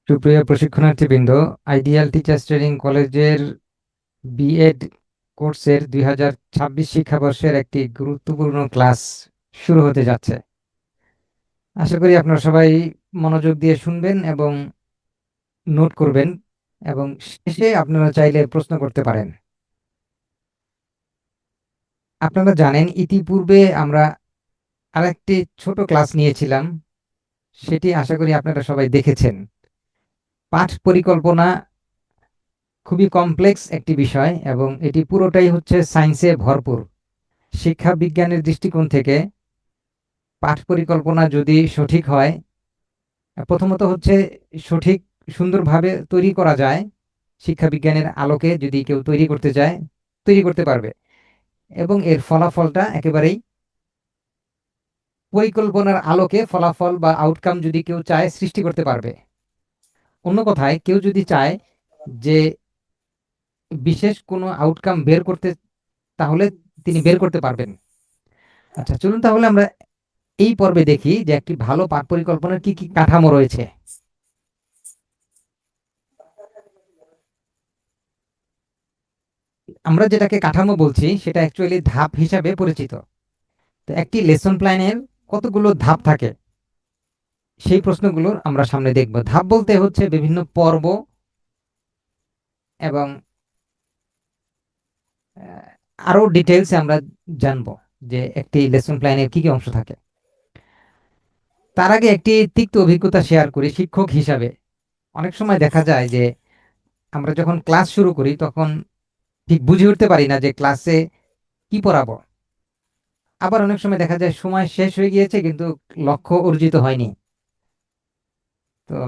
সুপ্রিয় প্রশিক্ষণার্থীবৃন্দ, ideal teachers training কলেজের B Ed কোর্সের 2026 শিক্ষাবর্ষের একটি গুরুত্বপূর্ণ ক্লাস শুরু হতে যাচ্ছে। আশা করি আপনারা সবাই মনোযোগ দিয়ে শুনবেন এবং নোট করবেন, এবং শেষে আপনারা চাইলে প্রশ্ন করতে পারেন। আপনারা জানেন, ইতিপূর্বে আমরা আরেকটি ছোট ক্লাস নিয়েছিলাম, সেটি আশা করি আপনারা সবাই দেখেছেন। পাঠ পরিকল্পনা খুবই কমপ্লেক্স একটি বিষয় এবং এটি পুরোটাই হচ্ছে সায়েন্সে ভরপুর। শিক্ষা বিজ্ঞানের দৃষ্টিকোণ থেকে পাঠ পরিকল্পনা যদি সঠিক হয়, প্রথমত হচ্ছে সঠিক সুন্দরভাবে তৈরি করা যায়। শিক্ষা বিজ্ঞানের আলোকে যদি কেউ তৈরি করতে চায়, তৈরি করতে পারবে, এবং এর ফলাফলটা একেবারেই পরিকল্পনার আলোকে ফলাফল বা আউটকাম যদি কেউ চায় সৃষ্টি করতে পারবে। অন্য কথায়, কেউ যদি চায় যে বিশেষ কোনো আউটকাম বের করতে, তাহলে তিনি বের করতে পারবেন। আচ্ছা, চলুন তাহলে আমরা এই পর্বে দেখি যে একটি ভালো পাঠ পরিকল্পনার কি কি কাঠামো রয়েছে। আমরা যেটাকে কাঠামো বলছি সেটা অ্যাকচুয়ালি ধাপ হিসাবে পরিচিত। তো একটি লেসন প্ল্যানের কতগুলো ধাপ থাকে, সেই প্রশ্নগুলোর আমরা সামনে দেখব। ধাপ বলতে হচ্ছে বিভিন্ন পর্ব, এবং আরো ডিটেলসে আমরা জানবো যে একটি লেসন প্ল্যানের কি কি অংশ থাকে। তার আগে একটি তিক্ত অভিজ্ঞতা শেয়ার করি শিক্ষক হিসাবে। অনেক সময় দেখা যায় যে আমরা যখন ক্লাস শুরু করি তখন ঠিক বুঝে উঠতে পারি না যে ক্লাসে কি পড়াবো। আবার অনেক সময় দেখা যায় সময় শেষ হয়ে গিয়েছে কিন্তু লক্ষ্য অর্জিত হয়নি। তো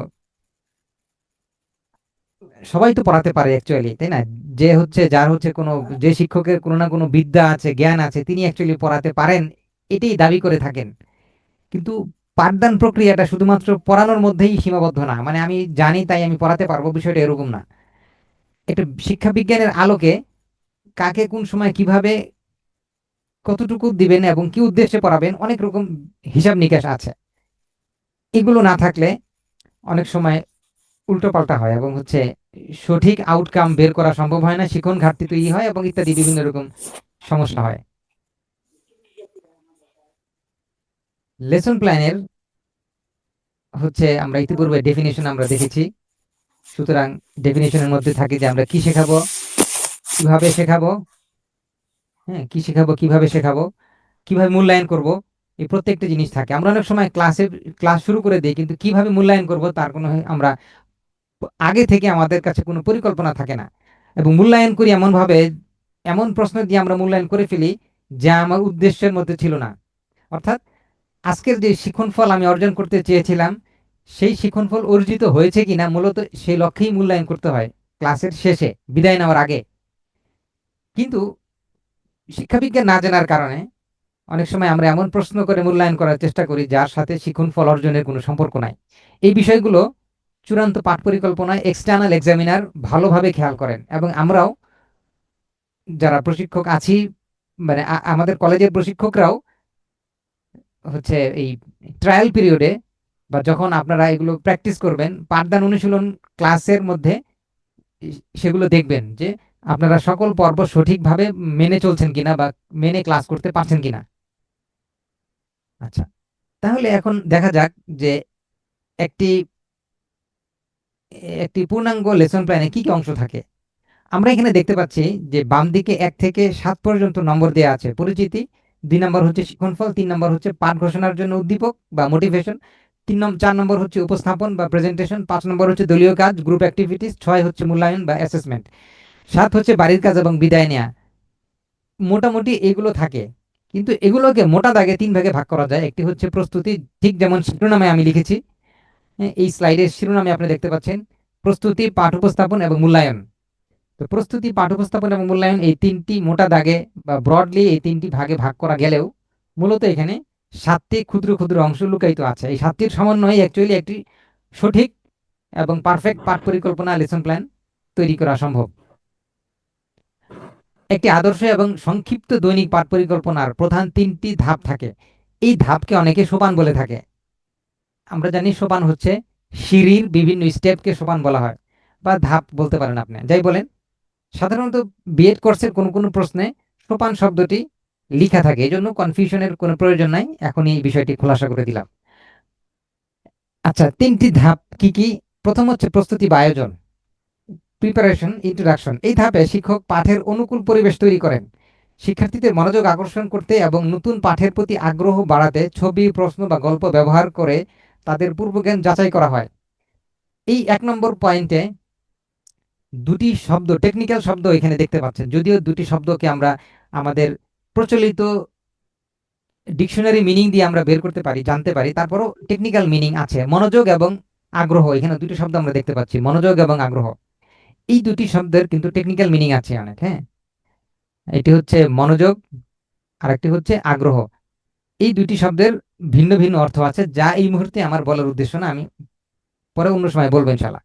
সবাই তো পড়াতে পারে অ্যাকচুয়ালি, তাই না? যে হচ্ছে যার হচ্ছে কোনো, যে শিক্ষকের কোনো না কোনো বিদ্যা আছে, জ্ঞান আছে, তিনি অ্যাকচুয়ালি পড়াতে পারেন, এটাই দাবি করে থাকেন। কিন্তু পাঠদান প্রক্রিয়াটা শুধুমাত্র পড়ানোর মধ্যেই সীমাবদ্ধ না, মানে আমি জানি তাই আমি পড়াতে পারবো, বিষয়টা এরকম না। একটা শিক্ষা বিজ্ঞানের আলোকে কাকে কোন সময় কিভাবে কতটুকু দিবেন এবং কি উদ্দেশ্যে পড়াবেন, অনেক রকম হিসাব নিকাশ আছে। এগুলো না থাকলে অনেক সময় উল্টোপাল্টা হয় এবং হচ্ছে সঠিক আউটকাম বের করা সম্ভব হয় না, শিখন ঘাটতি তৈরি হয় এবং ইত্যাদি বিভিন্ন রকম সমস্যা হয়। লেসন প্ল্যানের হচ্ছে আমরা ইতিপূর্বে ডেফিনেশন আমরা দেখেছি। সুতরাং ডেফিনেশনের মধ্যে থাকে যে আমরা কি শেখাবো, কিভাবে শেখাবো, হ্যাঁ, কি শেখাবো, কিভাবে শেখাবো, কিভাবে মূল্যায়ন করব, এই প্রত্যেকটা জিনিস থাকে। আমরা অনেক সময় ক্লাস শুরু করে দিই, কিন্তু কিভাবে মূল্যায়ন করব তার কোনো আমরা আগে থেকে আমাদের কাছে কোনো পরিকল্পনা থাকে না, এবং মূল্যায়ন করি এমনভাবে, এমন প্রশ্ন দিয়ে আমরা মূল্যায়ন করে ফেলি যা আমার উদ্দেশ্যের মধ্যে ছিল না। অর্থাৎ আজকের যে শিক্ষণফল আমি অর্জন করতে চেয়েছিলাম, সেই শিক্ষণফল অর্জিত হয়েছে কিনা মূলত সেই লক্ষ্যেই মূল্যায়ন করতে হয় ক্লাসের শেষে, বিদায় নেওয়ার আগে। কিন্তু শিক্ষাবিজ্ঞান না জানার কারণে অনেক সময় আমরা এমন প্রশ্ন করে মূল্যায়ন করার চেষ্টা করি যার সাথে শিক্ষণফল অর্জনের কোনো সম্পর্ক নাই। এই বিষয়গুলো চূড়ান্ত পাঠ পরিকল্পনায় এক্সটার্নাল এক্সামিনার ভালোভাবে খেয়াল করেন, এবং আমরাও যারা প্রশিক্ষক আছি, মানে আমাদের কলেজের প্রশিক্ষকরাও হচ্ছে এই ট্রায়াল পিরিয়ডে বা যখন আপনারা এগুলো প্র্যাকটিস করবেন, পাঠদান অনুশীলন ক্লাসের মধ্যে সেগুলো দেখবেন যে আপনারা সকল পর্ব সঠিকভাবে মেনে চলছেন কিনা বা মেনে ক্লাস করতে পারছেন কিনা। আচ্ছা, তাহলে এখন দেখা যাক যে একটি একটি পূর্ণাঙ্গ লেসন প্ল্যানে কি কি অংশ থাকে। আমরা এখানে দেখতে পাচ্ছি যে বাম দিকে 1 থেকে 7 পর্যন্ত নম্বর দেওয়া আছে। পরিচিতি, 2 নম্বর হচ্ছে শিক্ষণফল, 3 নম্বর হচ্ছে পাঠ ঘোষণার জন্য উদ্দীপক বা মোটিভেশন, 4 নম্বর হচ্ছে উপস্থাপন বা প্রেজেন্টেশন, 5 নম্বর হচ্ছে দলীয় কাজ গ্রুপ অ্যাক্টিভিটিস, 6 হচ্ছে মূল্যায়ন বা অ্যাসেসমেন্ট, 7 হচ্ছে বাড়ির কাজ এবং বিদায় নেওয়া। মোটামুটি এগুলো থাকে, কিন্তু এগুলোকে মোটা দাগে 3 ভাগে ভাগ করা যায়। একটি হচ্ছে প্রস্তুতি, ঠিক যেমন শিরোনামে আমি লিখেছি, এই স্লাইডের শিরোনামে আপনি দেখতে পাচ্ছেন প্রস্তুতি, পাঠ উপস্থাপন এবং মূল্যায়ন। তো প্রস্তুতি, পাঠ উপস্থাপন এবং মূল্যায়ন, এই তিনটি মোটা দাগে বা ব্রডলি এই তিনটি ভাগে ভাগ করা গেলেও মূলত এখানে 7টি ক্ষুদ্র ক্ষুদ্র অংশ লুকায়িত আছে। এই 7টির সমন্বয়ে অ্যাকচুয়ালি একটি সঠিক এবং পারফেক্ট পাঠ পরিকল্পনা লেসন প্ল্যান তৈরি করা সম্ভব। একটি আদর্শ এবং সংক্ষিপ্ত দৈনিক পাঠ পরিকল্পনার প্রধান 3টি ধাপ থাকে। এই ধাপকে অনেকে সোপান বলে থাকে। আমরা জানি সোপান হচ্ছে সিঁড়ির বিভিন্ন স্টেপকে সোপান বলা হয়, বা ধাপ বলতে পারেন আপনি, যাই বলেন। সাধারণত বিএড কোর্সের কোনো কোনো প্রশ্নে সোপান শব্দটি লিখা থাকে, এই জন্য কনফিউশনের কোনো প্রয়োজন নাই, এখনই এই বিষয়টি খোলাসা করে দিলাম। আচ্ছা, তিনটি ধাপ কি কি? প্রথম হচ্ছে প্রস্তুতি বা আয়োজন, প্রিপারেশন, ইন্ট্রোডাকশন। এই ধাপে শিক্ষক পাঠের অনুকূল পরিবেশ তৈরি করেন। শিক্ষার্থীদের মনোযোগ আকর্ষণ করতে এবং নতুন পাঠের প্রতি আগ্রহ বাড়াতে ছবি, প্রশ্ন বা গল্প ব্যবহার করে তাদের পূর্বজ্ঞান যাচাই করা হয়। এই 1 নম্বর পয়েন্টে দুটি শব্দ, টেকনিক্যাল শব্দ এখানে দেখতে পাচ্ছেন, যদিও দুটি শব্দকে আমরা আমাদের প্রচলিত ডিকশনারি মিনিং দিয়ে আমরা বের করতে পারি, জানতে পারি, তারপরও টেকনিক্যাল মিনিং আছে। মনোযোগ এবং আগ্রহ, এখানে দুটি শব্দ আমরা দেখতে পাচ্ছি, মনোযোগ এবং আগ্রহ। এই দুটি শব্দের কিন্তু টেকনিক্যাল মিনিং আছে অনেক, হ্যাঁ। এটি হচ্ছে মনোযোগ, আর একটি হচ্ছে আগ্রহ। এই দুটি শব্দের ভিন্ন ভিন্ন অর্থ আছে, যা এই মুহূর্তে আমার বলার উদ্দেশ্য না, আমি পরে অন্য সময় বলবো ইনশাল্লাহ।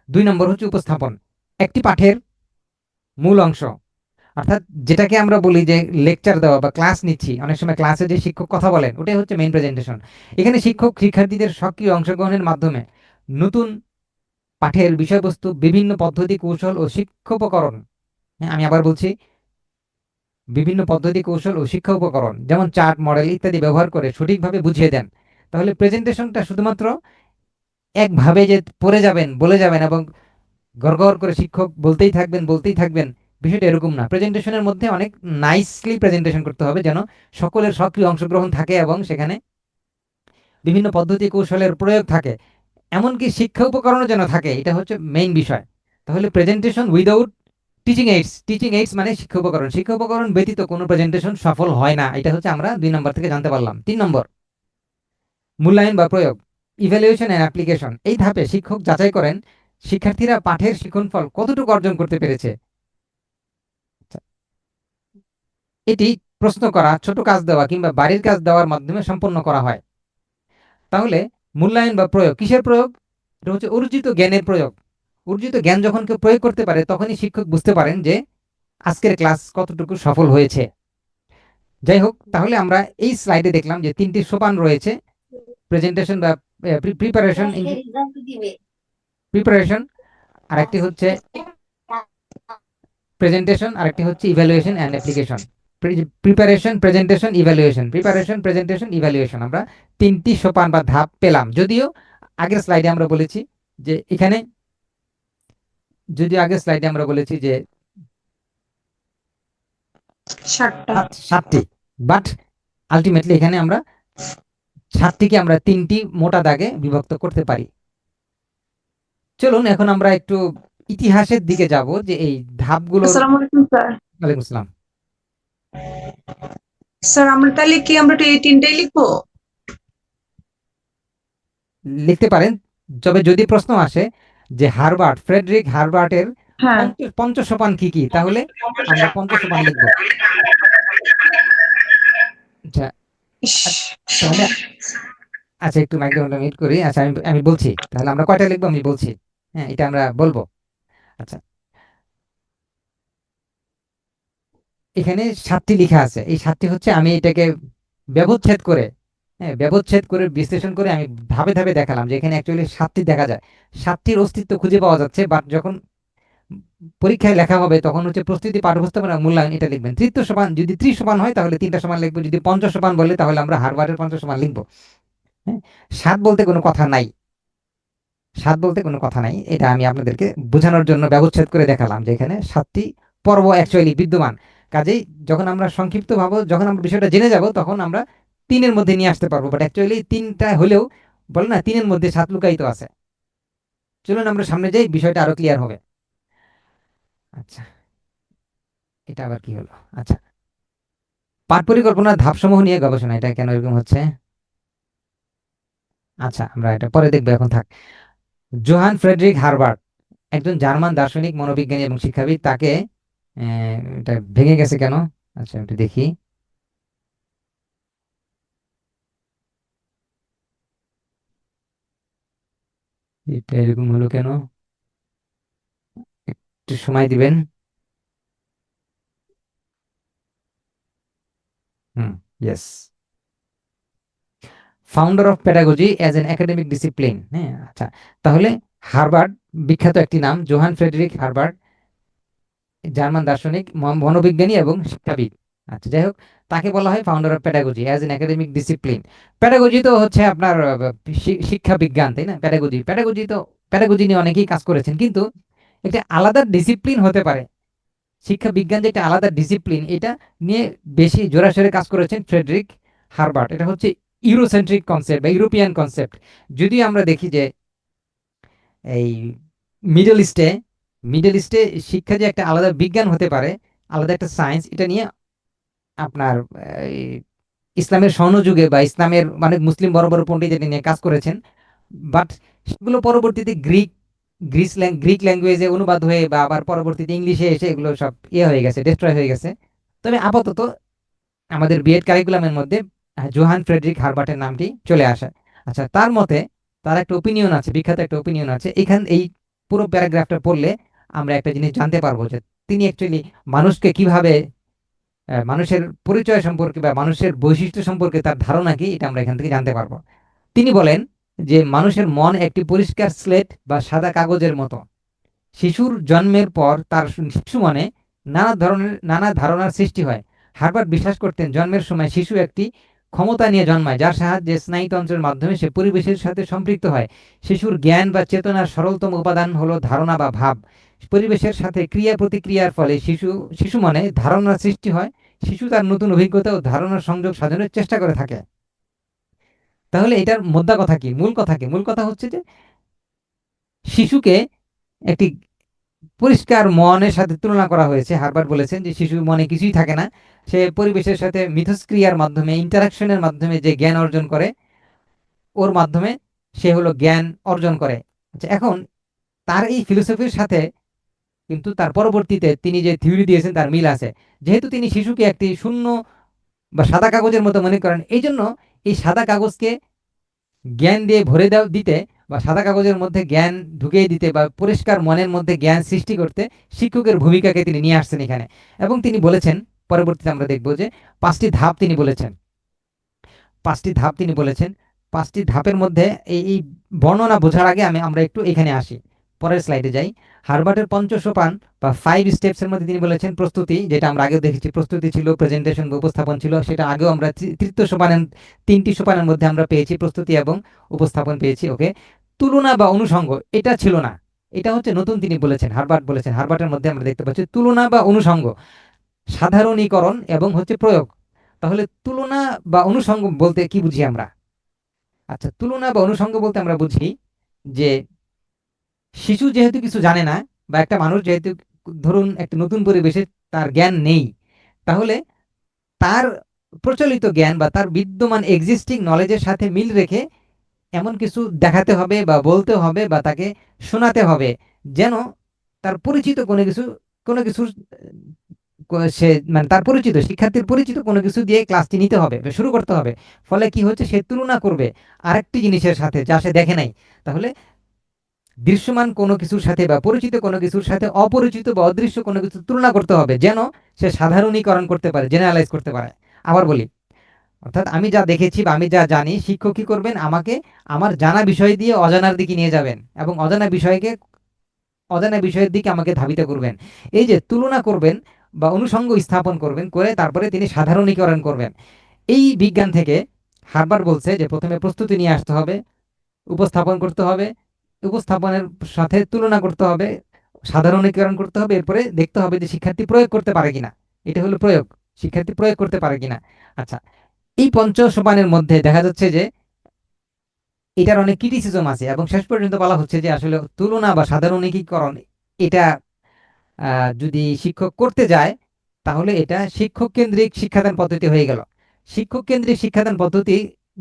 2 নম্বর হচ্ছে উপস্থাপন, একটি পাঠের মূল অংশ, অর্থাৎ যেটাকে আমরা বলি যে লেকচার দেওয়া বা ক্লাস নিচ্ছি, অনেক সময় ক্লাসে যে শিক্ষক কথা বলেন, ওটাই হচ্ছে মেইন প্রেজেন্টেশন। এখানে শিক্ষক শিক্ষার্থীদের সক্রিয় অংশগ্রহণের মাধ্যমে নতুন পাঠের বিষয়বস্তু, বিভিন্ন পদ্ধতি, কৌশল ও শিক্ষোপকরণ, হ্যাঁ আমি আবার বলছি, বিভিন্ন পদ্ধতি, কৌশল ও শিক্ষা উপকরণ যেমন চার্ট, মডেল ইত্যাদি ব্যবহার করে সঠিকভাবে বুঝিয়ে দেন। তাহলে প্রেজেন্টেশনটা শুধুমাত্র একভাবে যে পড়ে যাবেন, বলে যাবেন এবং গড়গড় করে শিক্ষক বলতেই থাকবেন বলতেই থাকবেন, বিষয়টা এরকম না। প্রেজেন্টেশনের মধ্যে অনেক নাইসলি প্রেজেন্টেশন করতে হবে, যেন সকলের সক্রিয় অংশগ্রহণ থাকে এবং সেখানে বিভিন্ন পদ্ধতি কৌশলের প্রয়োগ থাকে, এমনকি শিক্ষা উপকরণও যেন থাকে, এটা হচ্ছে মেইন বিষয়। তাহলে presentation without teaching AIDS, teaching AIDS মানে শিক্ষা উপকরণ, শিক্ষা উপকরণ ব্যতীত কোনো প্রেজেন্টেশন সফল হয় না, এটা হচ্ছে আমরা 2 নম্বর থেকে জানতে পারলাম। 3 নম্বর, মূল্যায়ন বা প্রয়োগ, ইভ্যালুয়েশন এন্ড অ্যাপ্লিকেশন। এই ধাপে শিক্ষক যাচাই করেন শিক্ষার্থীরা পাঠের শিক্ষণফল কতটুকু অর্জন করতে পেরেছে। এটি প্রশ্ন করা, ছোট কাজ দেওয়া কিংবা বাড়ির কাজ দেওয়ার মাধ্যমে সম্পন্ন করা হয়। তাহলে মূল্যায়ন বা প্রয়োগ, কিসের প্রয়োগ? এটা হচ্ছে অর্জিত জ্ঞানের প্রয়োগ। অর্জিত জ্ঞান যখন কেউ প্রয়োগ করতে পারে, তখনই শিক্ষক বুঝতে পারেন যে আজকের ক্লাস কতটুকু সফল হয়েছে। যাই হোক, তাহলে আমরা এই স্লাইডে দেখলাম যে 3টি সোপান রয়েছে, প্রেজেন্টেশন বা প্রিপারেশন, প্রিপারেশন, আরেকটি হচ্ছে প্রেজেন্টেশন, আরেকটি হচ্ছে evaluation and application. Preparation, presentation, evaluation, preparation, presentation, evaluation, আমরা 3টি সোপান বা ধাপ পেলাম। যদিও আগের স্লাইডে আমরা বলেছি যে এখানে, যদিও আগের স্লাইডে আমরা বলেছি যে 7টি, বাট আলটিমেটলি এখানে আমরা 7টিকে আমরা 3টি মোটা দাগে বিভক্ত করতে পারি। চলুন এখন আমরা একটু ইতিহাসের দিকে যাব, যে এই ধাপগুলোর। আসসালামু আলাইকুম স্যার। ওয়ালাইকুম আসসালাম। স্যার আমরা তাহলে কি আমরা এই তিনটাই লিখবো? লিখতে পারেন, তবে যদি প্রশ্ন আসে যে হারবার্ট, ফ্রেডরিক হারবার্টের হ্যাঁ। পঞ্চসোপান কি কি, তাহলে আমরা পঞ্চসোপান লিখবো। আচ্ছা, ইস, তাহলে আচ্ছা একটু মাইক্রোফোনটা মিউট করি। আচ্ছা আমি আমি বলছি, তাহলে আমরা কয়টা লিখবো আমি বলছি, হ্যাঁ এটা আমরা বলবো। আচ্ছা, এখানে 7টি লেখা আছে, এই 7টি হচ্ছে, আমি এটাকে ব্যবচ্ছেদ করে, হ্যাঁ ব্যবচ্ছেদ করে বিশ্লেষণ করে আমি ধাপে ধাপে দেখালাম যে এখানে অ্যাকচুয়ালি 7টি দেখা যায়, 7টির অস্তিত্ব খুঁজে পাওয়া যাচ্ছে, বাট যখন পরীক্ষায় লেখা হবে তখন হচ্ছে প্রস্তুতি, পাঠ উপস্থাপনা, মূল্যায়ন, এটা লিখবেন। তৃতীয় সোপান, যদি 30 সোপান হয় তাহলে 3টা সোপান লিখবো, যদি 50 সোপান বলে তাহলে আমরা হারবার্টের 50 সোপান লিখবো। হ্যাঁ, 7 বলতে কোনো কথা নাই, 7 বলতে কোনো কথা নাই, এটা আমি আপনাদেরকে বোঝানোর জন্য ব্যবচ্ছেদ করে দেখালাম যে এখানে 7টি পর্ব অ্যাকচুয়ালি বিদ্যমান। কাজেই যখন আমরা সংক্ষিপ্ত ভাবে, যখন আমরা বিষয়টা জেনে যাব, তখন আমরা 3-এর মধ্যে নিয়ে আসতে পারবো, বাট অ্যাকচুয়ালি 3টা হলেও বলে না 3-এর মধ্যে 7 লুকায়িত আছে। চলুন আমরা সামনে যাই, বিষয়টা আরো ক্লিয়ার হবে। আচ্ছা, এটা আবার কি হলো? আচ্ছা, পাঠ পরিকল্পনার ধাপসমূহ নিয়ে গবেষণা, এটা কেন এরকম হচ্ছে? আচ্ছা আমরা এটা পরে দেখবো, এখন থাক। জোহান ফ্রেডরিক হারবার্ট, একজন জার্মান দার্শনিক, মনোবিজ্ঞানী এবং শিক্ষাবিদ। তাকে এটা ভেঙে গেছে কেন? আচ্ছা একটু দেখি, এটা এরকম হলো কেন, একটু সময় দিবেন। Hmm, yes. Founder of pedagogy as an academic discipline. হ্যাঁ, আচ্ছা, তাহলে হার্ভার্ড বিখ্যাত একটি নাম, জোহান ফ্রেডরিক হার্ভার্ড, জার্মান দার্শনিক, মনোবিজ্ঞানী এবং শিক্ষাবিদ। আচ্ছা, যাই হোক, তাকে বলা হয় founder of pedagogy as an academic discipline. Pedagogy তো হচ্ছে আপনার শিক্ষা বিজ্ঞান, তাই না? প্যাডাগজি নিয়ে অনেকেই কাজ করেছেন, কিন্তু একটা আলাদা ডিসিপ্লিন হতে পারে শিক্ষা বিজ্ঞান, যে একটা আলাদা ডিসিপ্লিন, এটা নিয়ে বেশি জোরাসোরে কাজ করেছেন ফ্রেডরিক হার্বার্ট। এটা হচ্ছে ইউরোসেন্ট্রিক কনসেপ্ট বা ইউরোপিয়ান কনসেপ্ট। যদি আমরা দেখি যে এই মিডল ইস্টে মিডল ইস্টে শিক্ষা যে একটা আলাদা বিজ্ঞান হতে পারে, আলাদা একটা সায়েন্স, এটা নিয়ে আপনার এই, ইসলামের স্বর্ণযুগে বা ইসলামের মানে মুসলিম বড় বড় পণ্ডিত এটা নিয়ে কাজ করেছেন। বাট সেগুলো পরবর্তীতে গ্রিক ল্যাঙ্গুয়েজে অনুবাদ হয়ে বা আবার পরবর্তীতে ইংলিশে এসে এগুলো সব হয়ে গেছে, ডিস্ট্রয় হয়ে গেছে। তবে আপাতত আমাদের বিএড কারিকুলামের মধ্যে জোহান ফ্রেডরিক হার্বার্টের নামটি চলে আসে। আচ্ছা, তার মতে তার একটা ওপিনিয়ন আছে, বিখ্যাত একটা ওপিনিয়ন আছে। এই পুরো প্যারাগ্রাফটা পড়লে আমরা একটা জিনিস জানতে পারবো যে তিনি অ্যাকচুয়ালি মানুষকে কিভাবে, মানুষের পরিচয় সম্পর্কে বা মানুষের বৈশিষ্ট্য সম্পর্কে তার ধারণা কি, এটা আমরা এখান থেকে জানতে পারবো। তিনি বলেন যে মানুষের মন একটি পরিষ্কার স্লেট বা সাদা কাগজের মতো। শিশুর জন্মের পর তার শিশু মনে নানা ধারণার সৃষ্টি হয়। হার্বার্ট বিশ্বাস করতেন জন্মের সময় শিশু একটি ক্ষমতা নিয়ে জন্মায়, যার সাহায্যে স্নায়ুতন্ত্রের মাধ্যমে সে পরিবেশের সাথে সম্পৃক্ত হয়। শিশুর জ্ঞান বা চেতনার সরলতম উপাদান হলো ধারণা বা ভাব। পরিবেশের সাথে ক্রিয়া প্রতিক্রিয়ার ফলে শিশু মনে ধারণার সৃষ্টি হয়। শিশু তার নতুন অভিজ্ঞতা ও ধারণার সংযোগ সাধনের চেষ্টা করে থাকে। তাহলে এটার মোদ্দা কথা কি, মূল কথা কি? মূল কথা হচ্ছে যে শিশুকে একটি পরিষ্কার মনের সাথে তুলনা করা হয়েছে। হার্বার্ট বলেছেন যে শিশু মনে কিছুই থাকে না, সে পরিবেশের সাথে মিথস্ক্রিয়ার মাধ্যমে, ইন্টারাকশনের মাধ্যমে যে জ্ঞান অর্জন করে, ওর মাধ্যমে সে হলো জ্ঞান অর্জন করে। আচ্ছা, এখন তার এই ফিলোসফির সাথে কিন্তু তার পরবর্তীতে তিনি যে থিওরি দিয়েছেন তার মিল আছে। যেহেতু তিনি শিশুকে একটি শূন্য বা সাদা কাগজের মতো মনে করেন, এই জন্য এই সাদা কাগজকে জ্ঞান দিয়ে ভরে দিতে বা সাদা কাগজের মধ্যে জ্ঞান ঢুকিয়ে দিতে বা পরিষ্কার মনের মধ্যে জ্ঞান সৃষ্টি করতে শিক্ষকের ভূমিকাকে তিনি নিয়ে আসছেন এখানে। এবং তিনি বলেছেন, পরবর্তীতে আমরা দেখব যে পাঁচটি ধাপ তিনি বলেছেন। পাঁচটি ধাপের মধ্যে এই বর্ণনা বোঝার আগে আমরা একটু এখানে আসি, পরের স্লাইডে যাই। হার্বার্টের পঞ্চসোপান বা 5 স্টেপসের মধ্যে তিনি বলেছেন প্রস্তুতি, যেটা আমরা আগেও দেখেছি, প্রস্তুতি ছিল, প্রেজেন্টেশন বা উপস্থাপন ছিল, সেটা আগেও আমরা তৃতীয় সোপানের 3টি সোপানের মধ্যে আমরা পেয়েছি, প্রস্তুতি এবং উপস্থাপন পেয়েছি। ওকে, তুলনা বা অনুষঙ্গ এটা ছিল না, এটা হচ্ছে নতুন তিনি বলেছেন, হার্বার্টের মধ্যে আমরা দেখতে পাচ্ছি তুলনা বা অনুষঙ্গ, সাধারণীকরণ এবং হচ্ছে প্রয়োগ। তাহলে তুলনা বা অনুষঙ্গ বলতে কি বুঝি আমরা? আচ্ছা, তুলনা বা অনুষঙ্গ বলতে আমরা বুঝি যে শিশু যেহেতু কিছু জানে না, বা একটা মানুষ যেহেতু, ধরুন একটা নতুন পরিবেশে তার জ্ঞান নেই, তাহলে তার প্রচলিত জ্ঞান বা তার বিদ্যমান এক্সিস্টিং নলেজের সাথে মিল রেখে এমন কিছু দেখাতে হবে বা বলতে হবে বা তাকে শোনাতে হবে, যেন তার পরিচিত কোনো কিছু সে মানে তার পরিচিত শিক্ষার্থীর পরিচিত কোনো কিছু দিয়ে ক্লাসটি নিতে হবে বা শুরু করতে হবে। ফলে কি হচ্ছে, সে তুলনা করবে আরেকটি জিনিসের সাথে যা সে দেখে নাই। তাহলে দৃশ্যমান কোনো কিছুর সাথে বা পরিচিত কোনো কিছুর সাথে অপরিচিত বা অদৃশ্য কোনো কিছু তুলনা করতে হবে, যেন সে সাধারণীকরণ করতে পারে, জেনারেলাইজ করতে পারে। আবার বলি, অর্থাৎ আমি যা দেখেছি বা আমি যা জানি, শিক্ষক কি করবেন, আমাকে আমার জানা বিষয় দিয়ে অজানার দিকে নিয়ে যাবেন এবং অজানা বিষয়ের দিকে আমাকে ধাবিত করবেন। এই যে তুলনা করবেন বা অনুষঙ্গ স্থাপন করবেন, করে তারপরে তিনি সাধারণীকরণ করবেন। এই বিজ্ঞান থেকে হার্বার্ট বলছে যে প্রথমে প্রস্তুতি নিয়ে আসতে হবে, উপস্থাপন করতে হবে, উপস্থাপনের সাথে তুলনা করতে হবে, সাধারণীকরণ করতে হবে, এরপরে দেখতে হবে যে শিক্ষার্থী প্রয়োগ করতে পারে কিনা। এটা হলো প্রয়োগ, শিক্ষার্থী প্রয়োগ করতে পারে কিনা। আচ্ছা, এই সোপানের মধ্যে দেখা যাচ্ছে যে এটার অনেক ক্রিটিসিজম আছে এবং শেষ পর্যন্ত বলা হচ্ছে যে আসলে তুলনা বা সাধারণীকরণ এটা যদি শিক্ষক করতে যায়, তাহলে এটা শিক্ষক কেন্দ্রিক শিক্ষাদান পদ্ধতি হয়ে গেল। শিক্ষক কেন্দ্রিক শিক্ষাদান পদ্ধতি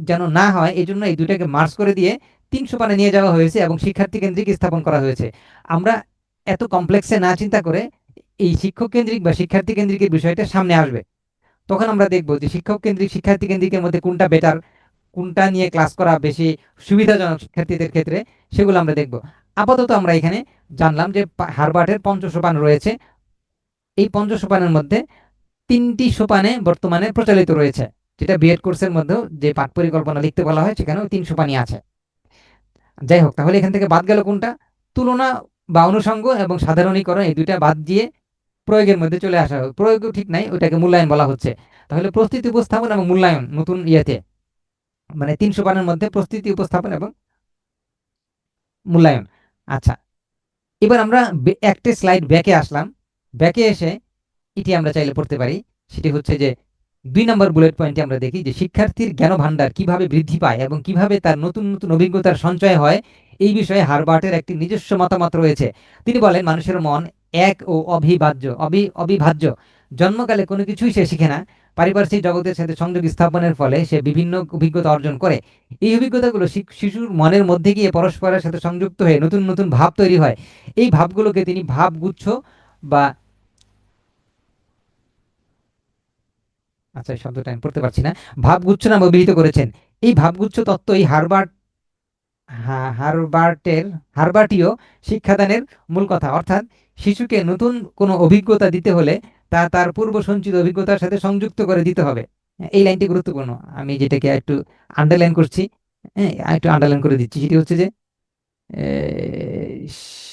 যেন না হয়, এই জন্য এই দুটাকে মার্জ করে দিয়ে 3 সোপানে নিয়ে যাওয়া হয়েছে এবং শিক্ষার্থী কেন্দ্রিক স্থাপন করা হয়েছে। আমরা এত কমপ্লেক্সে না চিন্তা করে এই শিক্ষক কেন্দ্রিক বা শিক্ষার্থী কেন্দ্রিকের বিষয়টা সামনে আসবে, তখন আমরা দেখবো যে শিক্ষক কেন্দ্রিক শিক্ষার্থী কেন্দ্রিকের মধ্যে কোনটা বেটার, কোনটা নিয়ে ক্লাস করা বেশি সুবিধাজনক শিক্ষার্থীদের ক্ষেত্রে, সেগুলো আমরা দেখব। আপাতত আমরা এখানে জানলাম যে হার্বার্টের সোপান রয়েছে। এই সোপানের মধ্যে 3টি সোপানে বর্তমানে প্রচলিত রয়েছে, যেটা বিএড কোর্সের মধ্যেও যে পাঠ পরিকল্পনা লিখতে বলা হয় সেখানেও 300 পানি আছে। যাই হোক, তাহলে এখান থেকে বাদ গেল কোনটা? তুলনা বা অনুষঙ্গ এবং সাধারণীকরণ, এই দুইটা বাদ দিয়ে প্রয়োগের মধ্যে চলে আসা হয়। প্রয়োগও ঠিক নাই, ওইটাকে মূল্যায়ন বলা হচ্ছে। তাহলে প্রস্তুতি উপস্থাপন এবং মূল্যায়ন নতুন ইয়েতে, মানে 300 পানের মধ্যে প্রস্তুতি উপস্থাপন এবং মূল্যায়ন। আচ্ছা, এবার আমরা একটা স্লাইড ব্যাকে আসলাম। ব্যাকে এসে এটি আমরা চাইলে পড়তে পারি। সেটি হচ্ছে যে 2 নম্বর বুলেট পয়েন্টে আমরা দেখি যে শিক্ষার্থীর জ্ঞান ভাণ্ডার কিভাবে বৃদ্ধি পায় এবং কিভাবে তার নতুন নতুন অভিজ্ঞতার সঞ্চয় হয়, এই বিষয়ে হার্বার্টের একটি নিজস্ব মতামত রয়েছে। তিনি বলেন, মানুষের মন এক ও অবিভাজ্য। জন্মকালে কোনো কিছুই সে শিখে না। পারিপার্শ্বিক জগতের সাথে সংযোগ স্থাপনের ফলে সে বিভিন্ন অভিজ্ঞতা অর্জন করে। এই অভিজ্ঞতাগুলো শিশুর মনের মধ্যে গিয়ে পরস্পরের সাথে সংযুক্ত হয়ে নতুন নতুন ভাব তৈরি হয়। এই ভাবগুলোকে তিনি ভাবগুচ্ছ বা, আচ্ছা এই শব্দটা আমি পড়তে পারছি না, ভাবগুচ্ছ নামে অভিহিত করেছেন। এই ভাবগুচ্ছ তত্ত্বই হার্বার্টীয় শিক্ষাদানের মূল কথা। অর্থাৎ শিশুকে নতুন কোনো অভিজ্ঞতা দিতে হলে তা তার পূর্ব সঞ্চিত অভিজ্ঞতার সাথে সংযুক্ত করে দিতে হবে। এই লাইনটি গুরুত্বপূর্ণ, আমি যেটাকে একটু আন্ডারলাইন করছি। হ্যাঁ, একটু আন্ডারলাইন করে দিচ্ছি। সেটি হচ্ছে যে এ,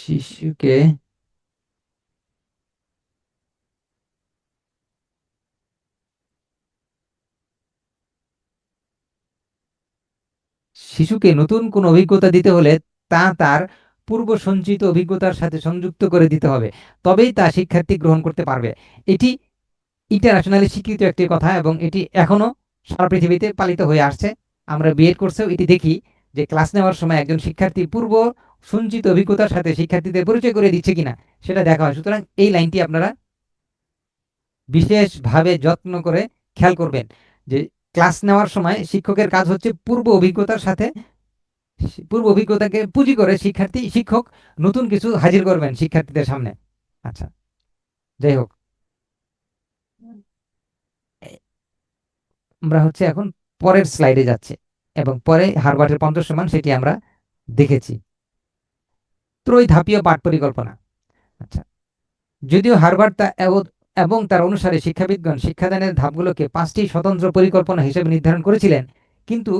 শিশুকে শিশুকে নতুন কোনো অভিজ্ঞতা দিতে হলে তা তার পূর্ব সঞ্চিত অভিজ্ঞতার সাথে সংযুক্ত করে দিতে হবে, তবেই তা শিক্ষার্থী গ্রহণ করতে পারবে। এটি ইন্টারন্যাশনালি স্বীকৃত একটি কথা এবং এটি এখনো সারা পৃথিবীতে পালিত হয়ে আসছে। আমরা বিএড কোর্সেও এটি দেখি যে ক্লাস নেওয়ার সময় একজন শিক্ষার্থী পূর্ব সঞ্চিত অভিজ্ঞতার সাথে শিক্ষার্থীদের পরিচয় করে দিচ্ছে কিনা সেটা দেখা হয়। সুতরাং এই লাইনটি আপনারা বিশেষভাবে যত্ন করে খেয়াল করবেন যে ক্লাস নেওয়ার সময় শিক্ষকের কাজ হচ্ছে পূর্ব অভিজ্ঞতাকে পুঁজি করে শিক্ষক নতুন কিছু হাজির করবেন শিক্ষার্থীদের সামনে। আচ্ছা, যাই হোক, আমরা হচ্ছে এখন পরের স্লাইডে যাচ্ছে এবং পরে হার্বার্টের পঞ্চম সমান সেটি আমরা দেখেছি। ত্রৈধাপীয় পাঠ পরিকল্পনা। আচ্ছা, যদিও হার্বার্ট এবং তার অনুসারে শিক্ষাবিদগণ শিক্ষাদানের ধাপগুলোকে 5টি স্বতন্ত্র পরিকল্পনা হিসেবে নির্ধারণ করেছিলেন, কিন্তু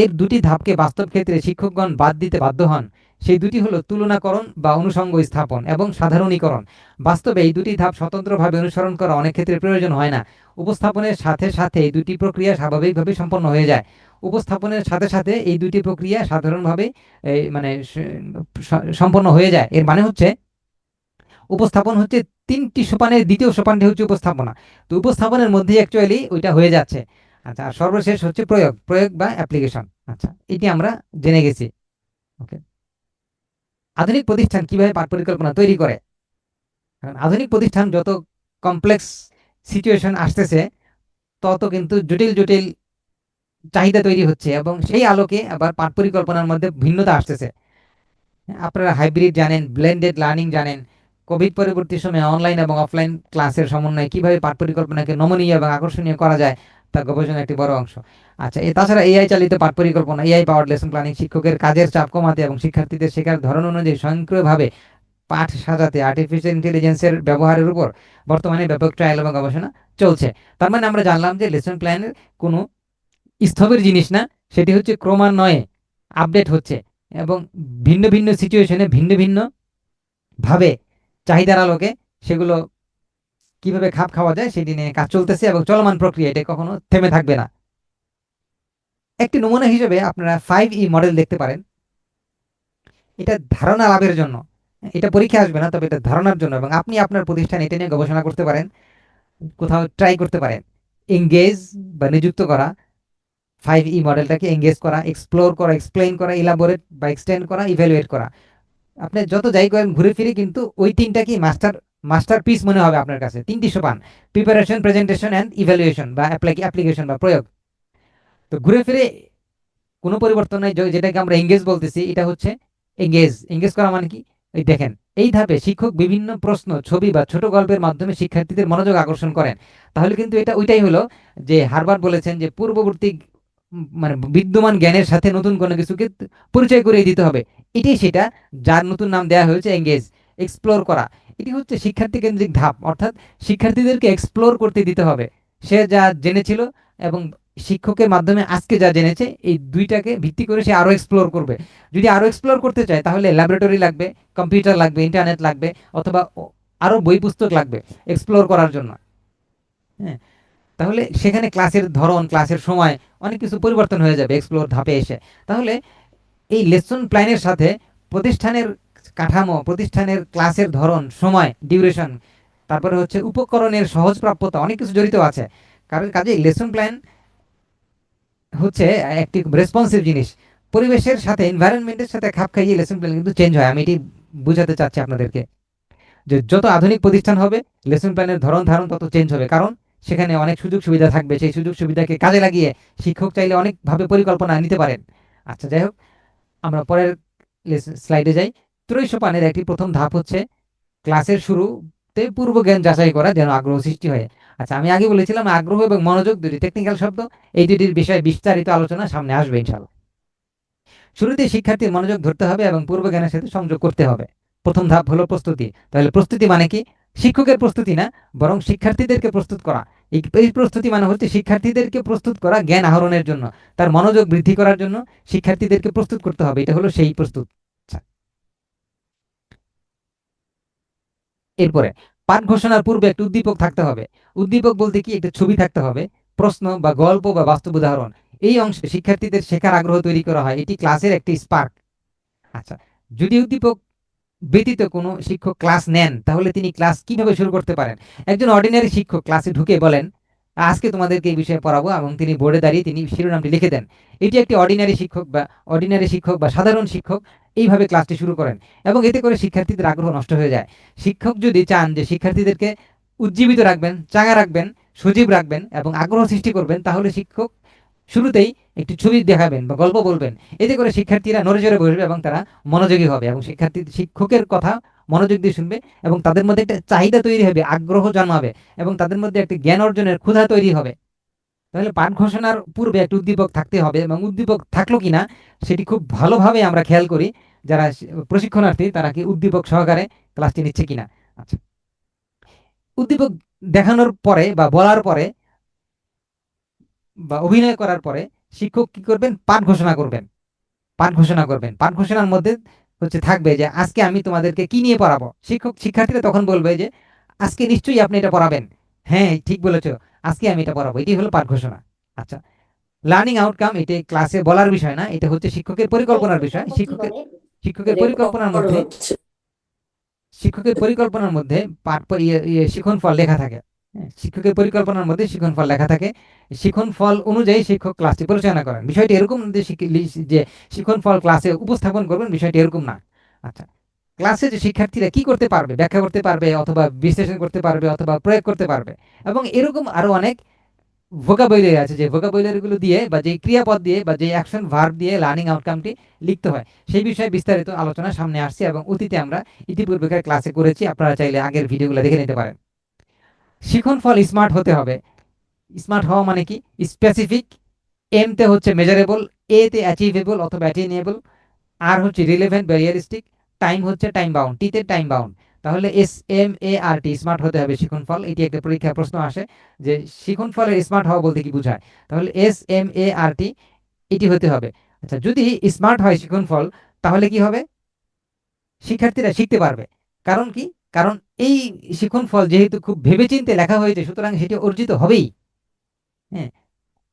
এর 2টি ধাপকে বাস্তব ক্ষেত্রে শিক্ষকগণ বাদ দিতে বাধ্য হন। সেই দুটি হলো তুলনাকরণ বা অনুষঙ্গ স্থাপন এবং সাধারণীকরণ। বাস্তবে এই 2টি ধাপ স্বতন্ত্রভাবে অনুসরণ করা অনেক ক্ষেত্রে প্রয়োজন হয় না। উপস্থাপনের সাথে সাথে এই 2টি প্রক্রিয়া স্বাভাবিকভাবে সম্পন্ন হয়ে যায়। উপস্থাপনের সাথে সাথে এই 2টি প্রক্রিয়া সাধারণভাবে মানে সম্পন্ন হয়ে যায়। এর মানে হচ্ছে উপস্থাপন হচ্ছে 3টি সোপানের দ্বিতীয় সোপানটি হচ্ছে উপস্থাপনা। তো উপস্থাপনের মধ্যে অ্যাকচুয়ালি ওইটা হয়ে যাচ্ছে। আচ্ছা, আর সর্বশেষ হচ্ছে প্রয়োগ বা অ্যাপ্লিকেশন। আচ্ছা, এটি আমরা জেনে গেছি। ওকে, আধুনিক প্রতিষ্ঠান কিভাবে পাঠ পরিকল্পনা তৈরি করে? কারণ আধুনিক প্রতিষ্ঠান যত কমপ্লেক্স সিচুয়েশন আসতেছে তত কিন্তু জটিল জটিল চাহিদা তৈরি হচ্ছে এবং সেই আলোকে আবার পাঠ পরিকল্পনার মধ্যে ভিন্নতা আসতেছে। আপনারা হাইব্রিড জানেন, ব্লেন্ডেড লার্নিং জানেন। কোভিড পরবর্তী সময়ে অনলাইন এবং অফলাইন ক্লাসের সমন্বয়ে কিভাবে পাঠ পরিকল্পনাকে নমনীয় এবং আকর্ষণীয় করা যায় তা গবেষণার একটি বড় অংশ। আচ্ছা, তাছাড়া এআই চালিত পাঠ পরিকল্পনা, এআই পাওয়ার্ড লেসন প্ল্যানিং শিক্ষকের কাজের চাপ কমাতে এবং শিক্ষার্থীদের শেখার ধরন অনুযায়ী স্বয়ংক্রিয়ভাবে পাঠ সাজাতে আর্টিফিশিয়াল ইন্টেলিজেন্সের ব্যবহারের উপর বর্তমানে ব্যাপক ট্রায়াল এবং গবেষণা চলছে। তার মানে আমরা জানলাম যে লেসন প্ল্যানের কোনো স্থবির জিনিস না, সেটি হচ্ছে ক্রমান্বয়ে আপডেট হচ্ছে এবং ভিন্ন ভিন্ন সিচুয়েশনে ভিন্ন ভিন্ন ভাবে চাহিদার আলোকে সেগুলো কিভাবে খাপ খাওয়া যায় সেটি নিয়ে কাজ চলতেছে এবং চলমান প্রক্রিয়া, এটা কখনো থেমে থাকবে না। একটি নমুনা হিসেবে আপনারা 5E মডেল দেখতে পারেন। এটা ধারণা লাভের জন্য, এটা পরীক্ষা আসবে না, তবে এটা ধারণার জন্য, এবং আপনি আপনার প্রতিষ্ঠান এটা নিয়ে গবেষণা করতে পারেন, কোথাও ট্রাই করতে পারেন। এঙ্গেজ বা নিযুক্ত করা, 5E মডেলটাকে এঙ্গেজ করা, এক্সপ্লোর করা, এক্সপ্লেইন করা, ইলাবোরেট বা এক্সটেন্ড করা, ইভ্যালুয়েট করা। আপনি যত যাই করেন ঘুরে ফিরে কিন্তু ওই তিনটাকেই মাস্টার পিস মনে হবে আপনার কাছে। 3টি সোপান: প্রিপারেশন, প্রেজেন্টেশন অ্যান্ড ইভ্যালুয়েশন বা অ্যাপ্লিকেশন বা প্রয়োগ। তো ঘুরে ফিরে কোনো পরিবর্তন নাই, যেটাকে আমরা এঙ্গেজ বলতেছি, এটা হচ্ছে এঙ্গেজ করা মানে কি? এই দেখেন, এই ধাপে শিক্ষক বিভিন্ন প্রশ্ন, ছবি বা ছোট গল্পের মাধ্যমে শিক্ষার্থীদের মনোযোগ আকর্ষণ করেন। তাহলে কিন্তু এটা ওইটাই হলো যে হার্বার্ট বলেছেন যে পূর্ববর্তী মানে বিদ্যমান জ্ঞানের সাথে নতুন কোনো কিছুকে পরিচয় করিয়ে দিতে হবে। এটাই সেটা, যার নতুন নাম দেওয়া হয়েছে এঙ্গেজ, এক্সপ্লোর করা। এটি হচ্ছে শিক্ষার্থী কেন্দ্রিক ধাপ, অর্থাৎ শিক্ষার্থীদেরকে এক্সপ্লোর করতে দিতে হবে। সে যা জেনেছিল এবং শিক্ষকের মাধ্যমে আজকে যা জেনেছে এই দুইটাকে ভিত্তি করে সে আরো এক্সপ্লোর করবে। যদি আরো এক্সপ্লোর করতে চায় তাহলে ল্যাবরেটরি লাগবে, কম্পিউটার লাগবে, ইন্টারনেট লাগবে, অথবা আরো বই পুস্তক লাগবে এক্সপ্লোর করার জন্য। হ্যাঁ, তাহলে সেখানে ক্লাসের ধরন, ক্লাসের সময় অনেক কিছু পরিবর্তন হয়ে যাবে এক্সপ্লোর ধাপে এসে। তাহলে এই লেসন প্ল্যানের সাথে প্রতিষ্ঠানের কাঠামো, প্রতিষ্ঠানের ক্লাসের ধরন, সময়, ডিউরেশন, তারপরে হচ্ছে উপকরণের সহজপ্রাপ্যতা, অনেক কিছু জড়িত আছে। কারণ কাজে লেসন প্ল্যান হচ্ছে একটি রেসপন্সিভ জিনিস। পরিবেশের সাথে, এনভায়রনমেন্টের সাথে খাপ খাইয়ে লেসন প্ল্যান কিন্তু চেঞ্জ হয়। আমি এটি বুঝাতে চাচ্ছি আপনাদেরকে যে যত আধুনিক প্রতিষ্ঠান হবে লেসন প্ল্যানের ধরন ধারণ তত চেঞ্জ হবে, কারণ সেখানে অনেক সুযোগ সুবিধা থাকবে। সেই সুযোগ সুবিধাকে কাজে লাগিয়ে শিক্ষক চাইলে অনেকভাবে পরিকল্পনা নিতে পারেন। আচ্ছা, যাই হোক, আমরা পরের স্লাইডে যাই। ত্রয়ী সোপানের একটি প্রথম ধাপ হচ্ছে ক্লাসের শুরুতে পূর্ব জ্ঞান যাচাই করা, যেন আগ্রহ সৃষ্টি হয়। আচ্ছা, আমি আগে বলেছিলাম আগ্রহ এবং মনোযোগ দুটি টেকনিক্যাল শব্দ। এই দুটির বিষয়ে বিস্তারিত আলোচনা সামনে আসবে ইনশাআল্লাহ। শুরুতে শিক্ষার্থীর মনোযোগ ধরতে হবে এবং পূর্ব জ্ঞানের সাথে সংযোগ করতে হবে। প্রথম ধাপ হলো প্রস্তুতি। তাহলে প্রস্তুতি মানে কি? শিক্ষকের প্রস্তুতি না, বরং শিক্ষার্থীদেরকে প্রস্তুত করা। এই প্রস্তুতি মানে হচ্ছে শিক্ষার্থীদেরকে প্রস্তুত করা জ্ঞান আহরণের জন্য, তার মনোযোগ বৃদ্ধি করার জন্য শিক্ষার্থীদেরকে প্রস্তুত করতে হবে। এটা হলো সেই প্রস্তুত। আচ্ছা, এরপরে পাঠ ঘোষণার পূর্বে একটা উদ্দীপক থাকতে হবে। উদ্দীপক বলতে কি? একটা ছবি থাকতে হবে, প্রশ্ন বা গল্প বা বাস্তব উদাহরণ। এই অংশে শিক্ষার্থীদের শেখার আগ্রহ তৈরি করা হয়, এটি ক্লাসের একটি স্পার্ক। আচ্ছা, যদি উদ্দীপক ব্যতীত কোনো শিক্ষক ক্লাস নেন তাহলে তিনি ক্লাস কিভাবে শুরু করতে পারেন? একজন অর্ডিনারি শিক্ষক ক্লাসে ঢুকে বলেন, আজকে তোমাদেরকে এই বিষয়ে পড়াবো, এবং তিনি বোর্ডে দাঁড়িয়ে তিনি শিরোনামটি লিখে দেন। এটি একটি অর্ডিনারি শিক্ষক বা সাধারণ শিক্ষক এইভাবে ক্লাসটি শুরু করেন, এবং এতে করে শিক্ষার্থীদের আগ্রহ নষ্ট হয়ে যায়। শিক্ষক যদি চান যে শিক্ষার্থীদেরকে উজ্জীবিত রাখবেন, চাঙা রাখবেন, সজীব রাখবেন এবং আগ্রহ সৃষ্টি করবেন, তাহলে শিক্ষক শুরুতেই একটি ছবি দেখাবেন বা গল্প বলবেন। এতে করে শিক্ষার্থীরা নড়েচড়ে বসবে এবং তারা মনোযোগী হবে, এবং শিক্ষকের কথা মনোযোগ দিয়ে শুনবে, এবং তাদের মধ্যে একটা চাহিদা তৈরি হবে, আগ্রহ জন্মাবে, এবং তাদের মধ্যে একটা জ্ঞান অর্জনের ক্ষুধা তৈরি হবে। তাহলে পাঠ ঘোষণার পূর্বে একটা উদ্দীপক থাকতে হবে, এবং উদ্দীপক থাকলো কিনা সেটি খুব ভালোভাবে আমরা খেয়াল করি যারা প্রশিক্ষণার্থী, তারা কি উদ্দীপক সহকারে ক্লাসটি নিচ্ছে কিনা। আচ্ছা, উদ্দীপক দেখানোর পরে বা বলার পরে বা অভিনয় করার পরে শিক্ষক কি করবেন? পাঠ ঘোষণা করবেন। পাঠ ঘোষণার মধ্যে হচ্ছে থাকবে যে আজকে আমি তোমাদেরকে কি নিয়ে পড়াবো। শিক্ষার্থীরা তখন বলবে যে আজকে নিশ্চয়ই আপনি এটা পড়াবেন। হ্যাঁ, ঠিক বলেছো, আজকে আমি এটা পড়াবো। এটি হলো পাঠ ঘোষণা। আচ্ছা, লার্নিং আউটকাম এটা ক্লাসে বলার বিষয় না, এটা হচ্ছে শিক্ষকের পরিকল্পনার বিষয়। শিক্ষকের পরিকল্পনার মধ্যে শিক্ষকের পরিকল্পনার মধ্যে শিখন ফল লেখা থাকে। হ্যাঁ, শিক্ষকের পরিকল্পনার মধ্যে শিখন ফল লেখা থাকে। শিখন ফল অনুযায়ী শিক্ষক ক্লাসটি পরিচালনা করেন। বিষয়টি এরকম না যে শিখন ফল ক্লাসে উপস্থাপন করবেন, বিষয়টি এরকম না। আচ্ছা, ক্লাসে যে শিক্ষার্থীরা কি করতে পারবে? ব্যাখ্যা করতে পারবে, অথবা বিশ্লেষণ করতে পারবে, অথবা প্রয়োগ করতে পারবে, এবং এরকম আরো অনেক ভোকাবুলারি আছে, যে ভোকাবুলারি গুলো দিয়ে বা যে ক্রিয়াপদ দিয়ে বা যে অ্যাকশন ভার্ব দিয়ে লার্নিং আউটকামটি লিখতে হয়, সেই বিষয়ে বিস্তারিত আলোচনা সামনে আসছে, এবং অতীতে আমরা ইতিপূর্বেকার ক্লাসে করেছি। আপনারা চাইলে আগের ভিডিওগুলো দেখে নিতে পারেন। শিখন ফল স্মার্ট হতে হবে। স্মার্ট হওয়া মানে কি? স্পেসিফিক, এম তে হচ্ছে মেজারেবল, এ তে অ্যাচিভেবল অথবা অ্যাটেনেবল, আর হচ্ছে রিলেভেন্ট বা রিয়ালিস্টিক, টাইম হচ্ছে টাইম বাউন্ড, টি তে টাইম বাউন্ড। তাহলে SMART স্মার্ট হতে হবে শিখন ফল। এটি একটা পরীক্ষা প্রশ্ন আসে যে শিখন ফলের স্মার্ট হওয়া বলতে কি বোঝায়। তাহলে SMART এটি হতে হবে। আচ্ছা, যদি স্মার্ট হয় শিখন ফল, তাহলে কি হবে? শিক্ষার্থীরা শিখতে পারবে। কারণ কি? কারণ এই শিখন ফল যেহেতু খুব ভেবেচিন্তে লেখা হয়েছে, সুতরাং সেটি অর্জিত হবেই। হ্যাঁ,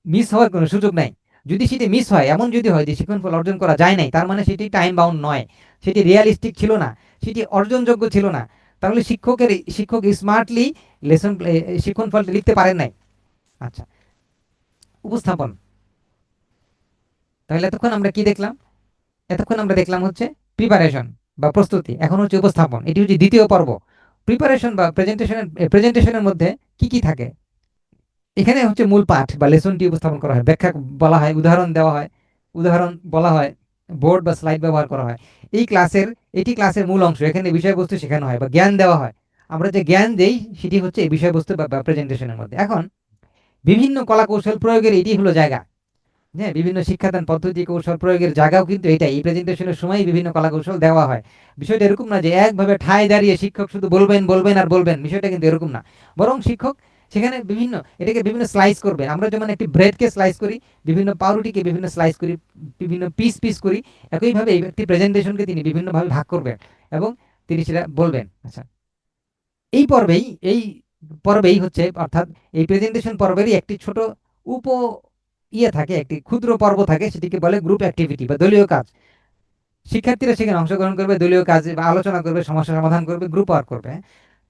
মিস হওয়ার কোনো সুযোগ নাই। যদি সেটি মিস হয়, এমন যদি হয় যে শিখন ফল অর্জন করা যায় নাই, তার মানে সেটি টাইম বাউন্ড নয়, সেটি রিয়ালিস্টিক ছিল না, সেটি অর্জনযোগ্য ছিল না। তাহলে শিক্ষক স্মার্টলি শিখন ফলটি লিখতে পারেন নাই। আচ্ছা, উপস্থাপন। তাহলে এতক্ষণ আমরা দেখলাম হচ্ছে প্রিপারেশন বা প্রস্তুতি। এখন হচ্ছে উপস্থাপন, এটি হচ্ছে দ্বিতীয় পর্ব। প্রিপারেশন বা প্রেজেন্টেশনের মধ্যে কি কি থাকে? এখানে হচ্ছে মূল পাঠ বা লেসনটি উপস্থাপন করা হয়, ব্যাখ্যা বলা হয়, উদাহরণ দেওয়া হয়, উদাহরণ বলা হয়, বোর্ড বা স্লাইড ব্যবহার করা হয়। এটি ক্লাসের মূল অংশ। এখানে বিষয়বস্তু শেখানো হয় বা জ্ঞান দেওয়া হয়। আমরা যে জ্ঞান দেই সেটি হচ্ছে এই বিষয়বস্তু বা প্রেজেন্টেশনের মধ্যে। এখন বিভিন্ন কলা কৌশল প্রয়োগের এটি হলো জায়গা। হ্যাঁ, বিভিন্ন শিক্ষাদান পদ্ধতি, কৌশল প্রয়োগের জায়গাও কিন্তু এটাই। এই প্রেজেন্টেশনের সময় বিভিন্ন কলা কৌশল দেওয়া হয়। বিষয়টা এরকম না যে একভাবে ঠায় দাঁড়িয়ে শিক্ষক শুধু বলবেন বলবেন আর বলবেন, বিষয়টা কিন্তু এরকম না। বরং শিক্ষক সেখানে এটাকে বিভিন্ন স্লাইস করবেন। আমরা যেমন একটি ব্রেডকে স্লাইস করি, বিভিন্ন পাউরুটিকে বিভিন্ন স্লাইস করি, বিভিন্ন পিস পিস করি, একইভাবে এই একটি প্রেজেন্টেশনকে তিনি বিভিন্নভাবে ভাগ করবেন এবং তিনি সেটা বলবেন। আচ্ছা, এই পর্বেই এই পর্বেই হচ্ছে, অর্থাৎ এই প্রেজেন্টেশন পর্বেরই একটি ছোট উপ থাকে, একটি ক্ষুদ্র পর্ব থাকে, সেটিকে বলে গ্রুপ অ্যাক্টিভিটি বা দলীয় কাজ। শিক্ষার্থীরা সেখানে অংশগ্রহণ করবে, দলীয় কাজে বা আলোচনা করবে, সমস্যা সমাধান করবে, গ্রুপ ওয়ার্ক করবে।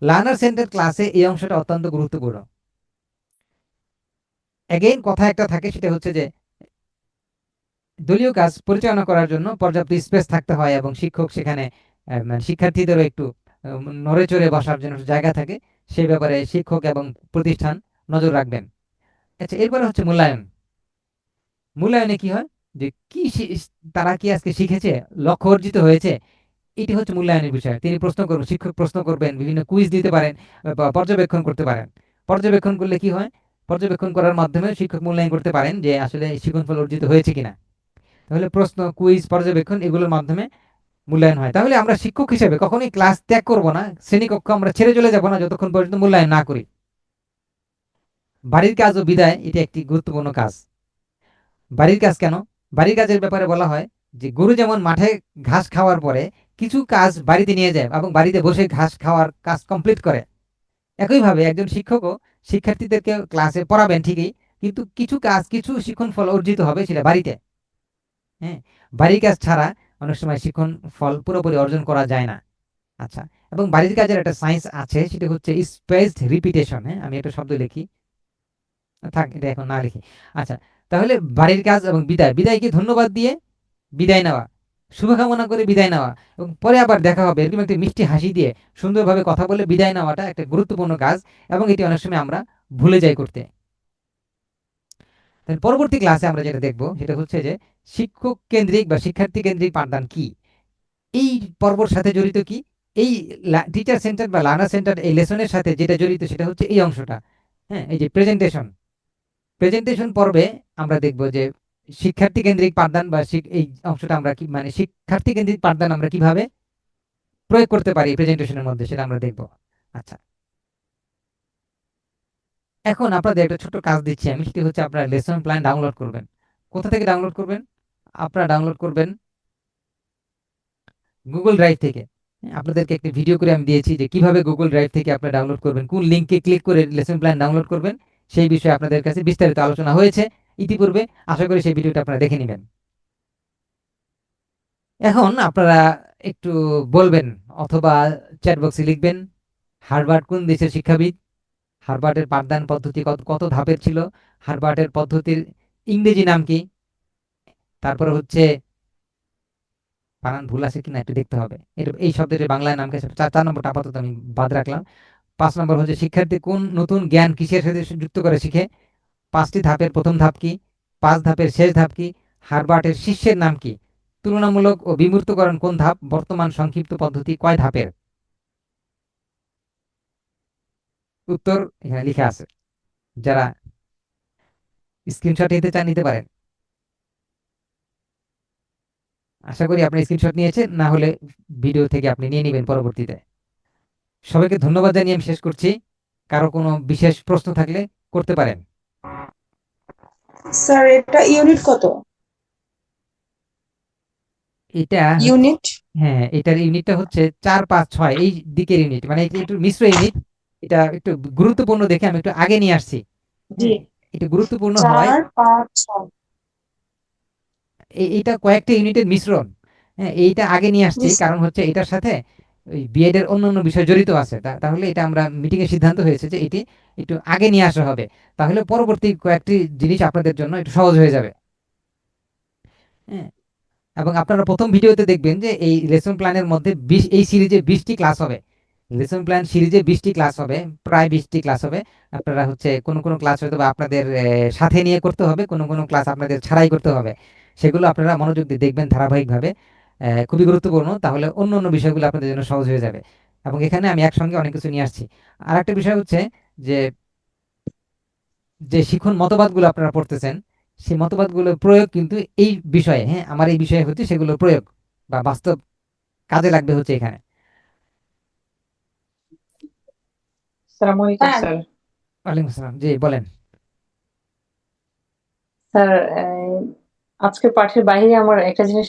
লার্নার সেন্টার ক্লাসে এই অংশটা অত্যন্ত গুরুত্বপূর্ণ। এগেইন কথা একটা থাকে, সেটা হচ্ছে যে দলীয় কাজ পরিচালনা করার জন্য পর্যাপ্ত স্পেস থাকতে হয় এবং শিক্ষক সেখানে মানে শিক্ষার্থীদেরও একটু নড়ে চড়ে বসার জন্য জায়গা থাকে, সেই ব্যাপারে শিক্ষক এবং প্রতিষ্ঠান নজর রাখবেন। আচ্ছা, এরপরে হচ্ছে মূল্যায়ন। মূল্যায়নে কি হয়, যে কি তারা কি আজকে শিখেছে, লক্ষ্য অর্জিত হয়েছে, এটি হচ্ছে মূল্যায়নের বিষয়। তিনি প্রশ্ন করবেন, শিক্ষক প্রশ্ন করবেন, বিভিন্ন কুইজ দিতে পারেন বা পর্যবেক্ষণ করতে পারেন। পর্যবেক্ষণ করলে কি হয়, পর্যবেক্ষণ করার মাধ্যমে শিক্ষক মূল্যায়ন করতে পারেন যে আসলে শিক্ষণফল অর্জিত হয়েছে কিনা। তাহলে প্রশ্ন, কুইজ, পর্যবেক্ষণ এগুলোর মাধ্যমে মূল্যায়ন হয়। তাহলে আমরা শিক্ষক হিসেবে কখনোই ক্লাস ত্যাগ করব না, শ্রেণীকক্ষ আমরা ছেড়ে চলে যাব না যতক্ষণ পর্যন্ত মূল্যায়ন না করি। বাড়ির কাজ ও বিদায়, এটি একটি গুরুত্বপূর্ণ কাজ। বাড়ির কাজ কেন? বাড়ির কাজের ব্যাপারে বলা হয় যে গরু যেমন মাঠে ঘাস খাওয়ার পরে কিছু কাজ বাড়িতে নিয়ে যায় এবং বাড়িতে বসে ঘাস খাওয়ার কাজ কমপ্লিট করে, একইভাবে একজন শিক্ষকও শিক্ষার্থীদেরকে ক্লাসে পড়াবেন ঠিকই, কিন্তু কিছু কাজ, কিছু শিক্ষণ ফল অর্জিত হবে সেটা বাড়িতে। হ্যাঁ, বাড়ির কাজ ছাড়া অনেক সময় শিক্ষণ ফল পুরোপুরি অর্জন করা যায় না। আচ্ছা, এবং বাড়ির কাজের একটা সায়েন্স আছে, সেটা হচ্ছে স্পেসড রিপিটেশন। হ্যাঁ, আমি একটা শব্দ লিখি, থাক এটা এখন না লিখি। আচ্ছা, তাহলে বাড়ির কাজ এবং বিদায়, বিদায়কে ধন্যবাদ দিয়ে বিদায় নেওয়া, শুভকামনা করে বিদায় নেওয়া এবং পরে আবার দেখা হবে এরকম একটি মিষ্টি হাসি দিয়ে সুন্দরভাবে কথা বলে বিদায় নেওয়াটা একটা গুরুত্বপূর্ণ কাজ, এবং এটি অনেক সময় আমরা ভুলে যাই করতে। তাহলে পরবর্তী ক্লাসে আমরা যেটা দেখব সেটা হচ্ছে যে শিক্ষক কেন্দ্রিক বা শিক্ষার্থী কেন্দ্রিক পাঠদান কি, এই পর্বর সাথে জড়িত কি, এই টিচার সেন্টার বা লার্নার সেন্টার এই লেসনের সাথে যেটা জড়িত সেটা হচ্ছে এই অংশটা। হ্যাঁ, এই যে প্রেজেন্টেশন, প্রেজেন্টেশন পর্বে আমরা দেখব যে শিক্ষার্থী কেন্দ্রিক পাঠদান বা এই অংশটা আমরা কি, মানে শিক্ষার্থী কেন্দ্রিক পাঠদান আমরা কিভাবে প্রয়োগ করতে পারি প্রেজেন্টেশনের মধ্যে, সেটা আমরা দেখব। আচ্ছা, এখন আপনাদের একটা ছোট কাজ দিচ্ছি আমি, সেটি হচ্ছে আপনারা লেসন প্ল্যান ডাউনলোড করবেন। কোথা থেকে ডাউনলোড করবেন? আপনারা ডাউনলোড করবেন গুগল ড্রাইভ থেকে। আপনাদেরকে একটি ভিডিও করে আমি দিয়েছি যে কিভাবে গুগল ড্রাইভ থেকে আপনারা ডাউনলোড করবেন, কোন লিঙ্কে ক্লিক করে লেসন প্ল্যান ডাউনলোড করবেন, সেই বিষয়ে আপনাদের কাছে বিস্তারিত আলোচনা হয়েছে ইতিপূর্বে। আশা করি সেই ভিডিওটা আপনারা দেখে নেবেন। এখন আপনারা একটু বলবেন অথবা চ্যাট বক্সে লিখবেন, হার্ভার্ড কোন দেশের শিক্ষাবিদ, হার্ভার্ডের পাঠদান পদ্ধতি কত কত ধাপের ছিল, হার্ভার্ডের পদ্ধতির ইংরেজি নাম কি, তারপরে হচ্ছে বানান ভুল আছে কিনা একটু দেখতে হবে, এই শব্দের বাংলায় নাম কি, 4 নম্বরটা আপাতত আমি বাদ রাখলাম। 5 নম্বর হচ্ছে শিক্ষার্থী কোন নতুন জ্ঞান কিসের সাথে যুক্ত করে শিখে, 5টি ধাপের প্রথম ধাপ কি, 5 ধাপের শেষ ধাপ কি, হার্ভার্ডের শিষ্যের নাম কি, তুলনামূলক ও বিমূর্তকরণ কোন ধাপ, বর্তমান সংক্ষিপ্ত পদ্ধতি কয় ধাপের। উত্তর এখানে লিখে আছে, যারা স্ক্রিনশট নিতে চান নিতে পারেন। আশা করি আপনি স্ক্রিনশট নিয়েছেন, না হলে ভিডিও থেকে আপনি নিয়ে নেবেন পরবর্তীতে। সবাইকে ধন্যবাদ জানিয়ে আমি শেষ করছি। কারো কোনো বিশেষ প্রশ্ন থাকলে করতে পারেন। স্যার এটা ইউনিট কত? এটা ইউনিট? হ্যাঁ, এটার ইউনিটটা হচ্ছে 4, 5, 6 এই দিকের ইউনিট, মানে এটা একটু মিশ্র ইউনিট। এটা একটু গুরুত্বপূর্ণ দেখে আমি একটু আগে নিয়ে আসছি। জি, হ্যাঁ, এটা গুরুত্বপূর্ণ হওয়ায় 4, 5, 6 এইটা কয়েকটা ইউনিটের মিশ্রণ। হ্যাঁ, এইটা আগে নিয়ে আসছি কারণ হচ্ছে এটার সাথে ওই বিএড এর অন্যান্য বিষয় জড়িত আছে। তাহলে এটা আমরা মিটিং এ সিদ্ধান্ত হয়েছে যে এটি একটু আগে নিয়ে আসা হবে, তাহলে পরবর্তী কয়েকটি জিনিস আপনাদের জন্য একটু সহজ হয়ে যাবে। হ্যাঁ, এবং আপনারা প্রথম ভিডিওতে দেখবেন যে এই লেসন প্ল্যানের মধ্যে 20, এই সিরিজে 20টি ক্লাস হবে। লেসন প্ল্যান সিরিজে 20টি ক্লাস হবে, প্রায় 20টি ক্লাস হবে। আপনারা হচ্ছে কোনো কোনো ক্লাস হয়তো বা আপনাদের সাথে নিয়ে করতে হবে, কোনো কোনো ক্লাস আপনাদের ছাড়াই করতে হবে। সেগুলো আপনারা মনোযোগ দিয়ে দেখবেন ধারাবাহিকভাবে, খুবই গুরুত্বপূর্ণ। তাহলে অন্য অন্য বিষয়গুলো আপনাদের জন্য সহজ হয়ে যাবে, এবং এখানে আমি একসঙ্গে অনেক কিছু নিয়ে আসছি। আর একটা বিষয় হচ্ছে যে যে শিখন মতবাদগুলো আপনারা পড়তেছেন, সেই মতবাদগুলোর প্রয়োগ কিন্তু এই বিষয়ে, হ্যাঁ আমার এই বিষয়ে হচ্ছে সেগুলোর প্রয়োগ বা বাস্তব কাজে লাগবে হচ্ছে এখানে। আসসালামু আলাইকুম হ্যাঁ। স্যার। ওয়ালাইকুম আসসালাম। জি, বলেন। স্যার আজকের পাঠের বাইরে আমার একটা জিনিস